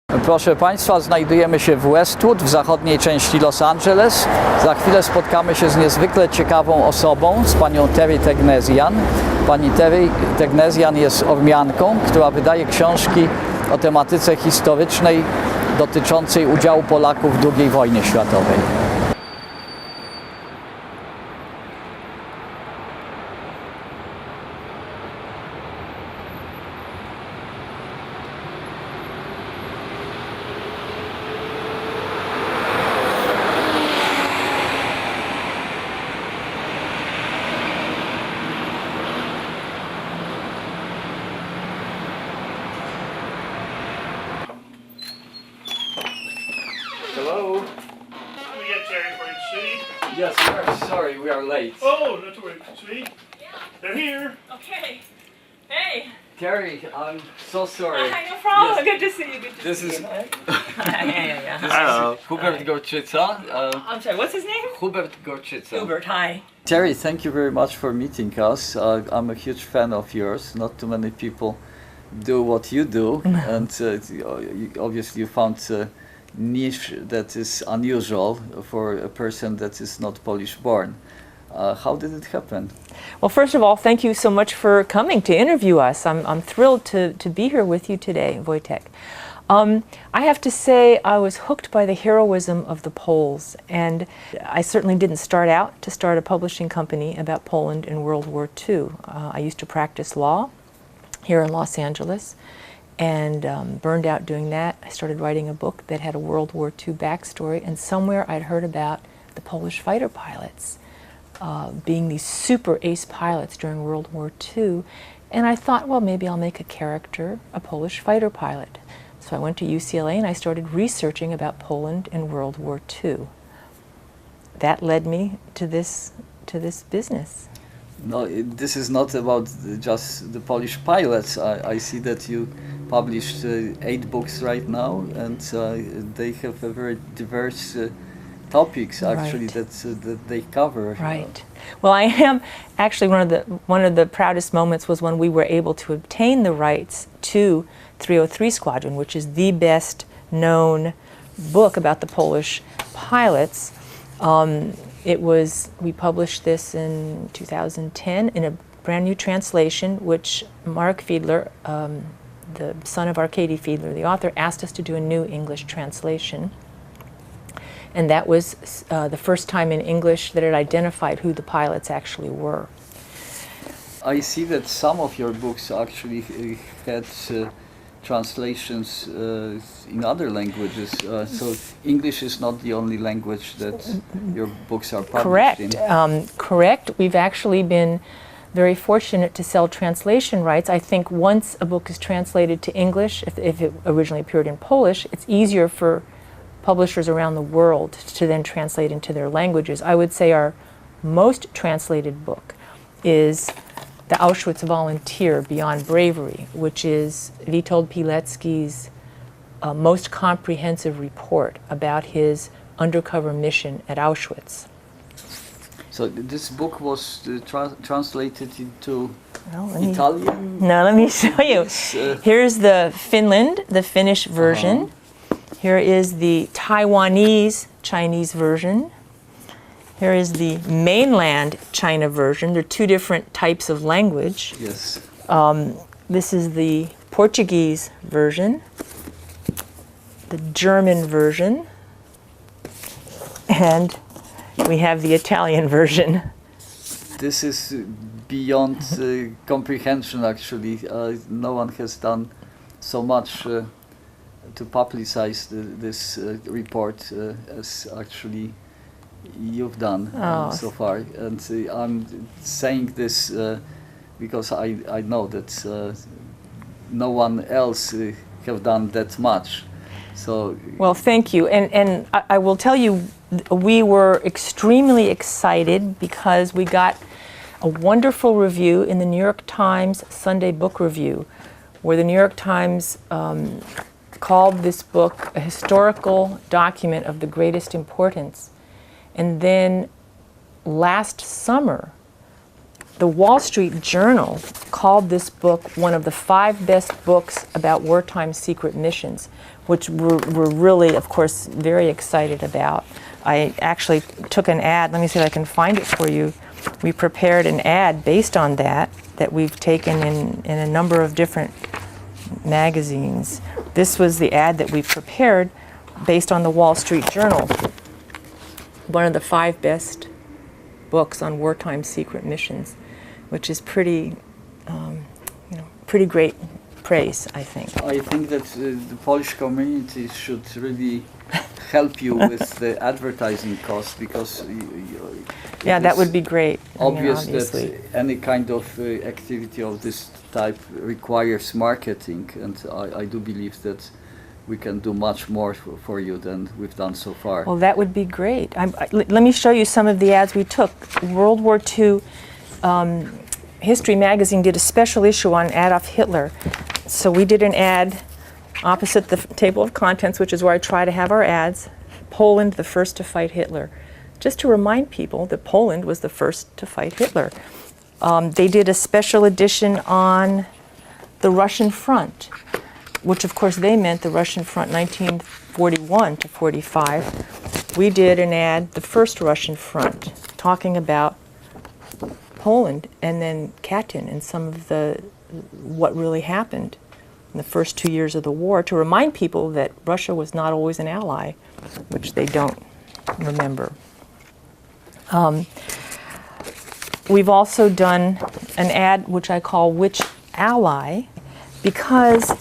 Proszę Państwa, znajdujemy się w Westwood, w zachodniej części Los Angeles. Za chwilę spotkamy się z niezwykle ciekawą osobą, z panią Terry Tegnazian. Pani Terry Tegnazian jest Ormianką, która wydaje książki o tematyce historycznej dotyczącej udziału Polaków w II wojnie światowej. Hello. Let me get Terry for you, see? Yes, we are sorry, we are late. Oh, not to worry, see? They're here. Okay. Hey. Terry, I'm so sorry. Hi, no problem. Yes. Good to see you. Good to This see is you. Yeah. This Hello. is Hubert Gorczyca. I'm sorry, what's his name? Hubert Gorczyca. Hubert, hi. Terry, thank you very much for meeting us. I'm a huge fan of yours. Not too many people do what you do, and obviously you found a niche that is unusual for a person that is not Polish born. How did it happen? Well, first of all, thank you so much for coming to interview us. I'm thrilled to be here with you today, Wojciech. I have to say I was hooked by the heroism of the Poles, and I certainly didn't start out to start a publishing company about Poland in World War II. I used to practice law here in Los Angeles and burned out doing that. I started writing a book that had a World War II backstory, and somewhere I'd heard about the Polish fighter pilots being these super ace pilots during World War II, and I thought, well, maybe I'll make a character, a Polish fighter pilot. So I went to UCLA and I started researching about Poland in World War II. That led me to this business. No, this is not about just the Polish pilots. I see that you published 8 books right now, and they have a very diverse topics actually Right. that they cover. Right. Well, I am actually one of the proudest moments was when we were able to obtain the rights to 303 Squadron, which is the best known book about the Polish pilots. We published this in 2010 in a brand new translation, which Mark Fiedler, the son of Arkady Fiedler, the author, asked us to do a new English translation. And that was the first time in English that it identified who the pilots actually were. I see that some of your books actually had translations in other languages. So English is not the only language that your books are published in. Correct. We've actually been very fortunate to sell translation rights. I think once a book is translated to English, if it originally appeared in Polish, it's easier for publishers around the world to then translate into their languages. I would say our most translated book is The Auschwitz Volunteer Beyond Bravery, which is Witold Pilecki's most comprehensive report about his undercover mission at Auschwitz. So this book was translated into Well, Italian? No, let me show you. Here's the Finnish version. Here is the Taiwanese Chinese version. Here is the mainland China version. There are 2 different types of language. Yes. This is the Portuguese version, the German version, and we have the Italian version. This is beyond comprehension actually. No one has done so much to publicize this report as actually you've done so far. And I'm saying this because I know that no one else have done that much. So Well, thank you. And I will tell you, we were extremely excited because we got a wonderful review in the New York Times Sunday Book Review, where the New York Times called this book a historical document of the greatest importance. And then last summer, the Wall Street Journal called this book one of the 5 best books about wartime secret missions, which we're really, of course, very excited about. I actually took an ad. Let me see if I can find it for you. We prepared an ad based on that we've taken in a number of different magazines. This was the ad that we prepared based on the Wall Street Journal, one of the 5 best books on wartime secret missions, which is pretty, pretty great praise, I think. I think that the Polish community should really help you with the advertising costs, because yeah, that would be great. Obvious obviously. that any kind of activity of this type requires marketing, and I do believe that we can do much more for you than we've done so far. Well, that would be great. Let me show you some of the ads we took. World War II History Magazine did a special issue on Adolf Hitler. So we did an ad opposite the table of contents, which is where I try to have our ads. Poland, the first to fight Hitler. Just to remind people that Poland was the first to fight Hitler. They did a special edition on the Russian front, which of course they meant the Russian front 1941 to 45. We did an ad, the first Russian front, talking about Poland and then Katyn and some of what really happened in the first 2 years of the war, to remind people that Russia was not always an ally, which they don't remember. We've also done an ad which I call Which Ally, because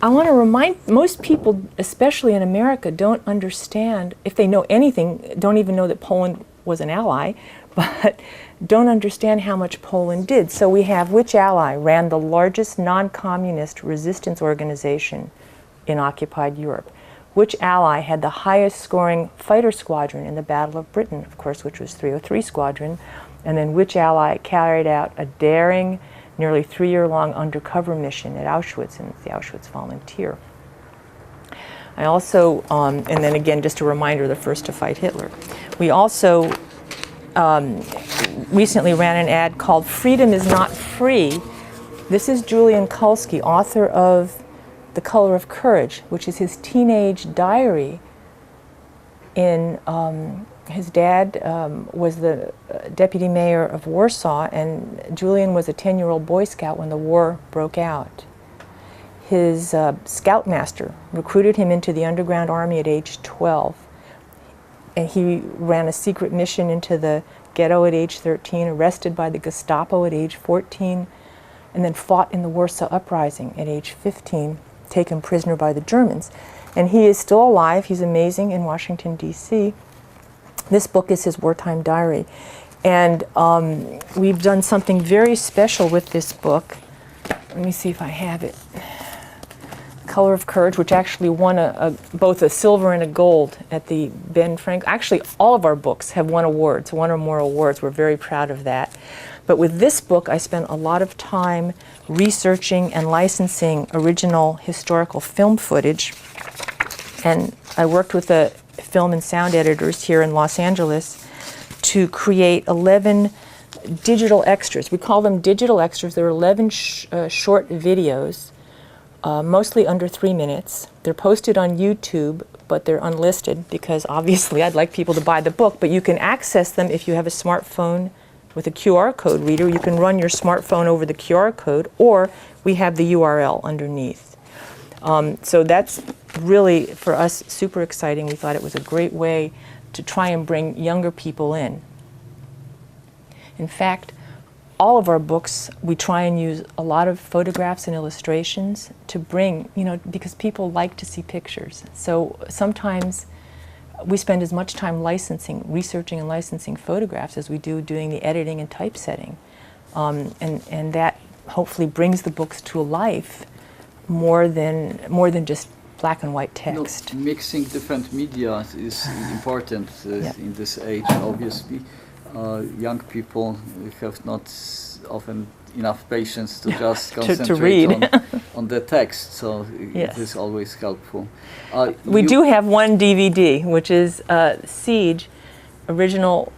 I want to remind most people, especially in America, don't understand, if they know anything, don't even know that Poland was an ally, but don't understand how much Poland did. So we have Which Ally ran the largest non-communist resistance organization in occupied Europe. Which Ally had the highest scoring fighter squadron in the Battle of Britain, of course, which was 303 Squadron. And then Which Ally carried out a daring, nearly 3-year-long undercover mission at Auschwitz, and the Auschwitz Volunteer. I also, and then again, just a reminder, the first to fight Hitler. We also recently ran an ad called Freedom is Not Free. This is Julian Kulski, author of The Color of Courage, which is his teenage diary. His dad was the deputy mayor of Warsaw, and Julian was a 10-year-old Boy Scout when the war broke out. His scoutmaster recruited him into the underground army at age 12. And he ran a secret mission into the ghetto at age 13, arrested by the Gestapo at age 14, and then fought in the Warsaw Uprising at age 15, taken prisoner by the Germans. And he is still alive. He's amazing in Washington, D.C. This book is his wartime diary. And we've done something very special with this book. Let me see if I have it. Color of Courage, which actually won both a silver and a gold at the Ben Frank. Actually, all of our books have won awards, 1 or more awards. We're very proud of that. But with this book, I spent a lot of time researching and licensing original historical film footage. And I worked with the film and sound editors here in Los Angeles to create 11 digital extras. We call them digital extras. There are 11 short videos, mostly under 3 minutes. They're posted on YouTube, but they're unlisted because obviously I'd like people to buy the book, but you can access them if you have a smartphone with a QR code reader. You can run your smartphone over the QR code, or we have the URL underneath. So that's really, for us, super exciting. We thought it was a great way to try and bring younger people in. In fact, all of our books, we try and use a lot of photographs and illustrations to bring, because people like to see pictures. So sometimes we spend as much time researching and licensing photographs as we do doing the editing and typesetting. And that hopefully brings the books to life more than just black and white text. Mixing different media is important in this age, obviously. Young people have not often enough patience to just concentrate to read. on the text, so yes. it is always helpful. We do have one DVD, which is Siege, original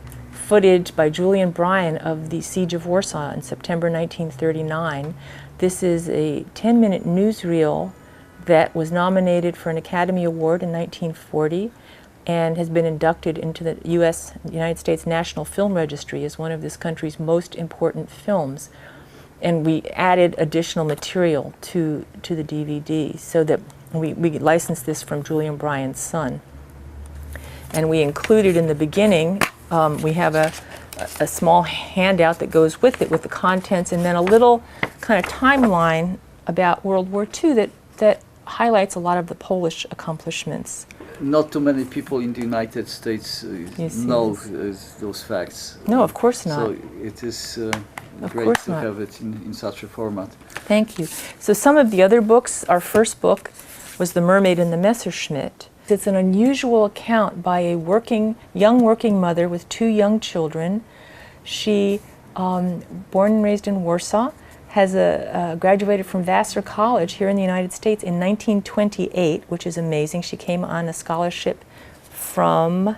footage by Julian Bryan of the Siege of Warsaw in September 1939. This is a 10-minute newsreel that was nominated for an Academy Award in 1940 and has been inducted into the United States National Film Registry as one of this country's most important films. And we added additional material to the DVD so that we licensed this from Julian Bryan's son. And we included in the beginning, we have a small handout that goes with it with the contents, and then a little kind of timeline about World War II that highlights a lot of the Polish accomplishments. Not too many people in the United States know those facts. No, of course not. So it is great to have it in such a format. Thank you. So some of the other books, our first book was The Mermaid and the Messerschmitt. It's an unusual account by a young working mother with 2 young children. She, born and raised in Warsaw, has graduated from Vassar College here in the United States in 1928, which is amazing. She came on a scholarship from,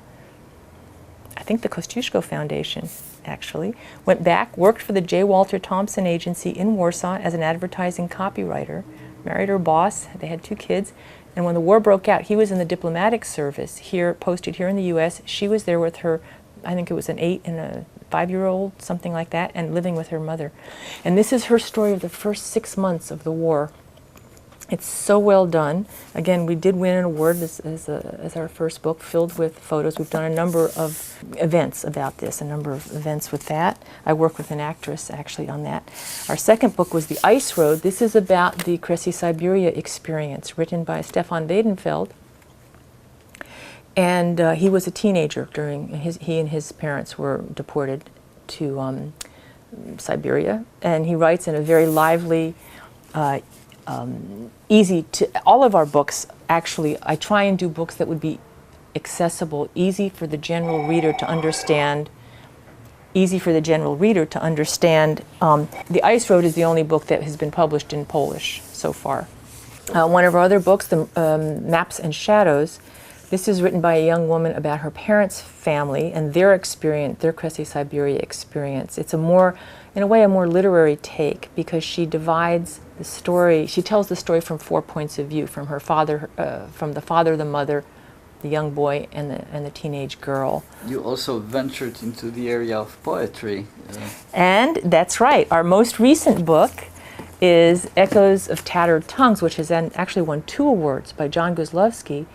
I think, the Kościuszko Foundation, actually. Went back, worked for the J. Walter Thompson Agency in Warsaw as an advertising copywriter, married her boss, they had 2 kids, and when the war broke out, he was in the diplomatic service here, posted here in the U.S. She was there with her, I think it was an 8 and a 5-year-old, something like that, and living with her mother. And this is her story of the first 6 months of the war. It's so well done. Again, we did win an award as our first book, filled with photos. We've done a number of events about this, a number of events with that. I work with an actress, actually, on that. Our second book was The Ice Road. This is about the Kresy Siberia experience, written by Stefan Weidenfeld. And he was a teenager during he and his parents were deported to Siberia. And he writes in a very lively, easy to, all of our books, actually, I try and do books that would be accessible, easy for the general reader to understand, The Ice Road is the only book that has been published in Polish so far. One of our other books, The Maps and Shadows, this is written by a young woman about her parents' family and their experience, their Kresy Siberia experience. It's in a way, a more literary take, because she divides the story, she tells the story from 4 points of view, from her father, from the father, the mother, the young boy, and the teenage girl. You also ventured into the area of poetry. And that's right. Our most recent book is Echoes of Tattered Tongues, which has actually won 2 awards by John Guzlowski.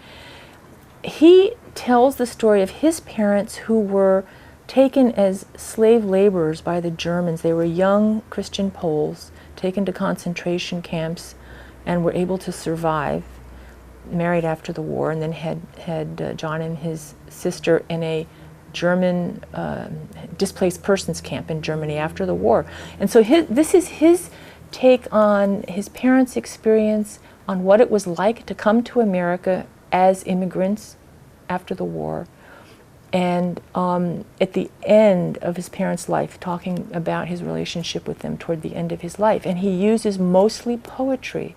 He tells the story of his parents who were taken as slave laborers by the Germans. They were young Christian Poles taken to concentration camps and were able to survive, married after the war, and then had John and his sister in a German displaced persons camp in Germany after the war. And so this is his take on his parents' experience, on what it was like to come to America as immigrants after the war. And at the end of his parents' life, talking about his relationship with them toward the end of his life. And he uses mostly poetry.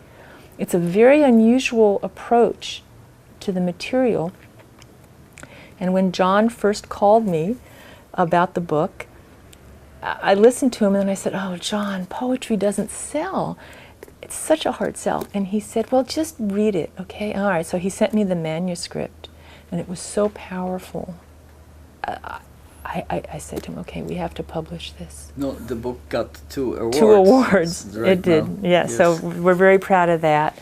It's a very unusual approach to the material. And when John first called me about the book, I listened to him and I said, "Oh, John, poetry doesn't sell. It's such a hard sell." And he said, "Well, just read it, okay?" All right, so he sent me the manuscript, and it was so powerful. I said to him, "Okay, we have to publish this." No, the book got 2 awards. 2 awards, right it did, now. yeah, Yes. so we're very proud of that.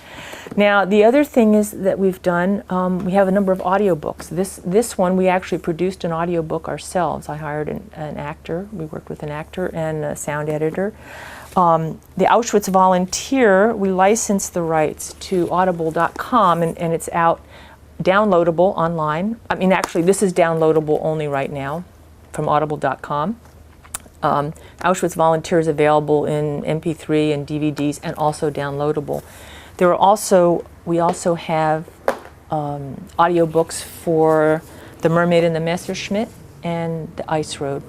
Now, the other thing is that we've done, we have a number of audiobooks. This one, we actually produced an audiobook ourselves. I hired an actor, we worked with an actor and a sound editor. The Auschwitz Volunteer, we licensed the rights to audible.com, and it's out downloadable online. I mean, actually, this is downloadable only right now from audible.com. Auschwitz Volunteer is available in MP3 and DVDs, and also downloadable. We also have audiobooks for The Mermaid and the Messerschmitt and The Ice Road.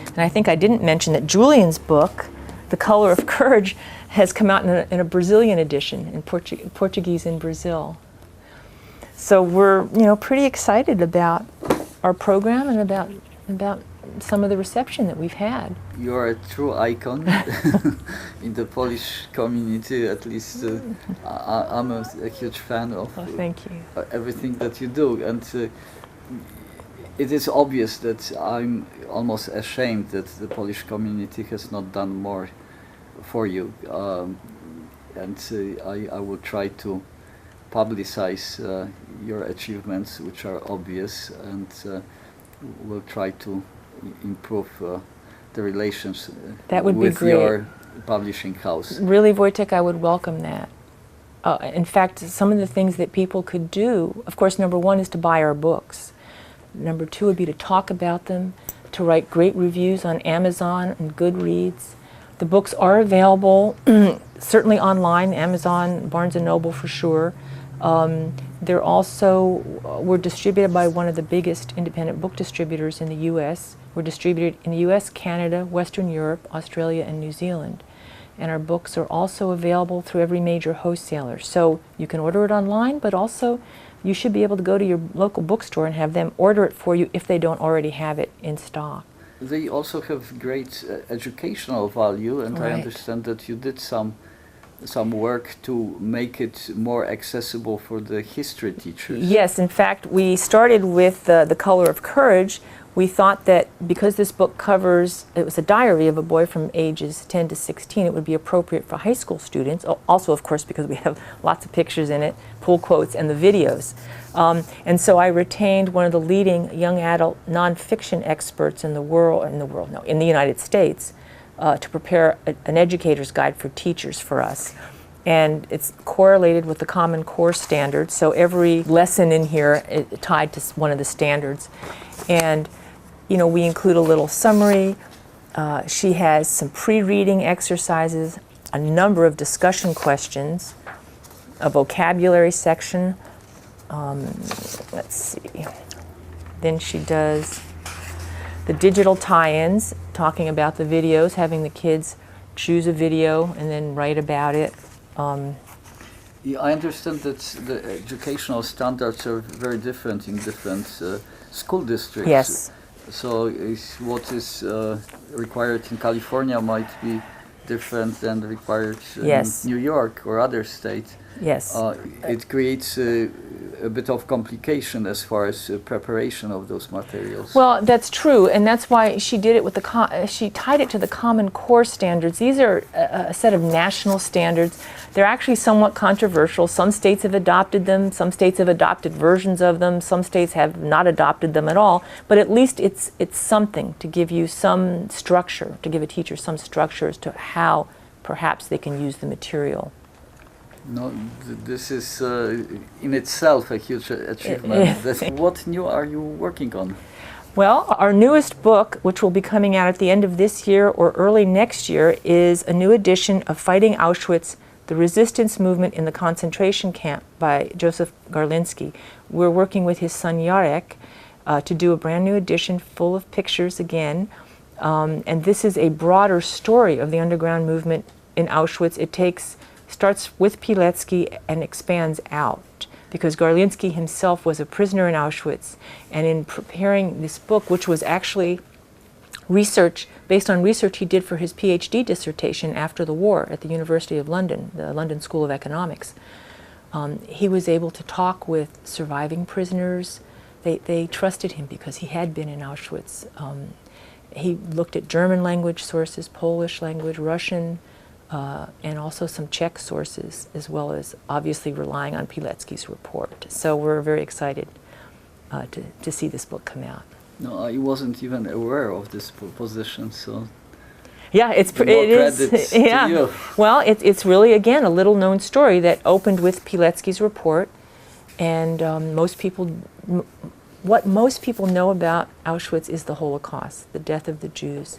And I think I didn't mention that Julian's book, The Color of Courage, has come out in a Brazilian edition, in Portuguese in Brazil. So we're, pretty excited about our program and about about some of the reception that we've had. You are a true icon in the Polish community. At least I'm a huge fan of Thank you. everything that you do, and it is obvious that I'm almost ashamed that the Polish community has not done more for you, and I will try to publicize your achievements, which are obvious, and will try to improve the relations That would be with great. your publishing house. Really, Wojciech, I would welcome that. In fact, some of the things that people could do, of course, number one is to buy our books. Number two would be to talk about them, to write great reviews on Amazon and Goodreads. The books are available, certainly online, Amazon, Barnes & Noble for sure. They're also, were distributed by one of the biggest independent book distributors in the U.S. We're distributed in the U.S., Canada, Western Europe, Australia, and New Zealand. And our books are also available through every major wholesaler. So you can order it online, but also you should be able to go to your local bookstore and have them order it for you if they don't already have it in stock. They also have great educational value, and I Right. understand that you did some work to make it more accessible for the history teachers. Yes, in fact, we started with The Color of Courage. We thought that because this book covers, it was a diary of a boy from ages 10 to 16, it would be appropriate for high school students. Also, of course, because we have lots of pictures in it, pull quotes, and the videos. And so I retained one of the leading young adult nonfiction experts in the United States, to prepare an educator's guide for teachers for us. And it's correlated with the Common Core standards, so every lesson in here is tied to one of the standards. And you know, we include a little summary. She has some pre-reading exercises, a number of discussion questions, a vocabulary section. Let's see. Then she does the digital tie-ins, talking about the videos, having the kids choose a video and then write about it. Yeah, I understand that the educational standards are very different in different school districts. Yes. So what is required in California might be different than required in Yes. New York or other states. Yes. It creates a bit of complication as far as preparation of those materials. Well, that's true, and that's why she did it with she tied it to the Common Core standards. These are a set of national standards. They're actually somewhat controversial. Some states have adopted them, some states have adopted versions of them, some states have not adopted them at all, but at least it's something to give you some structure, to give a teacher some structure as to how perhaps they can use the material. No, this is in itself a huge achievement. What new are you working on? Well, our newest book, which will be coming out at the end of this year or early next year, is a new edition of Fighting Auschwitz, The Resistance Movement in the Concentration Camp by Joseph Garlinsky. We're working with his son Jarek to do a brand new edition full of pictures again. And this is a broader story of the underground movement in Auschwitz. It starts with Pilecki and expands out, because Garlinsky himself was a prisoner in Auschwitz. And in preparing this book, which was actually research, based on research he did for his PhD dissertation after the war at the University of London, the London School of Economics, he was able to talk with surviving prisoners. They trusted him because he had been in Auschwitz. He looked at German language sources, Polish language, Russian, and also some Czech sources, as well as obviously relying on Pilecki's report. So we're very excited to see this book come out. No, I wasn't even aware of this position, so yeah, it more is. credits Yeah, to you. well, it's really again a little-known story that opened with Pilecki's report, and what most people know about Auschwitz is the Holocaust, the death of the Jews.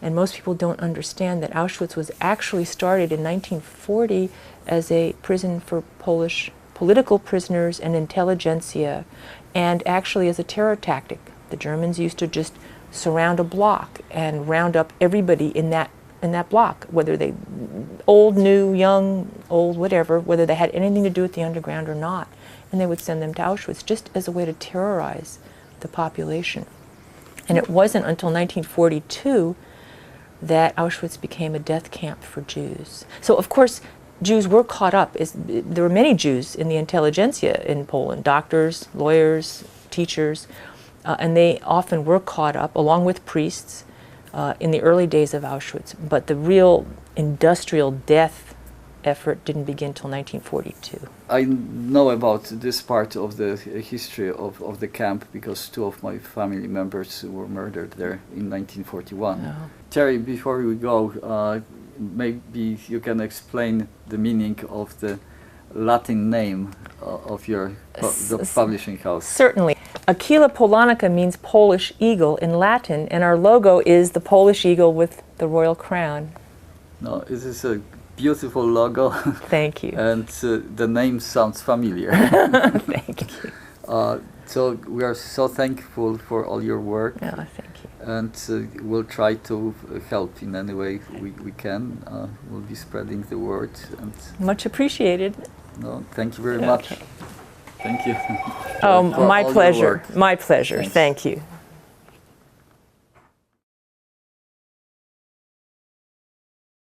And most people don't understand that Auschwitz was actually started in 1940 as a prison for Polish political prisoners and intelligentsia, and actually as a terror tactic. The Germans used to just surround a block and round up everybody in that block, whether they old, new, young, old, whatever, whether they had anything to do with the underground or not. And they would send them to Auschwitz just as a way to terrorize the population. And it wasn't until 1942 that Auschwitz became a death camp for Jews. So of course, Jews were caught up. There were many Jews in the intelligentsia in Poland, doctors, lawyers, teachers, and they often were caught up, along with priests, in the early days of Auschwitz. But the real industrial death effort didn't begin till 1942. I know about this part of the history of the camp because two of my family members were murdered there in 1941. Oh. Terry, before we go, maybe you can explain the meaning of the Latin name of your the publishing house. Certainly. Aquila Polonica means Polish eagle in Latin, and our logo is the Polish eagle with the royal crown. No, this is a beautiful logo. Thank you. And the name sounds familiar. Thank you. So we are so thankful for all your work. Oh, thank you. And we'll try to help in any way we can. We'll be spreading the word. And Much appreciated. no, thank you very much. Okay. Thank you. Oh, for my all your pleasure. work. My pleasure. Thanks. Thank you.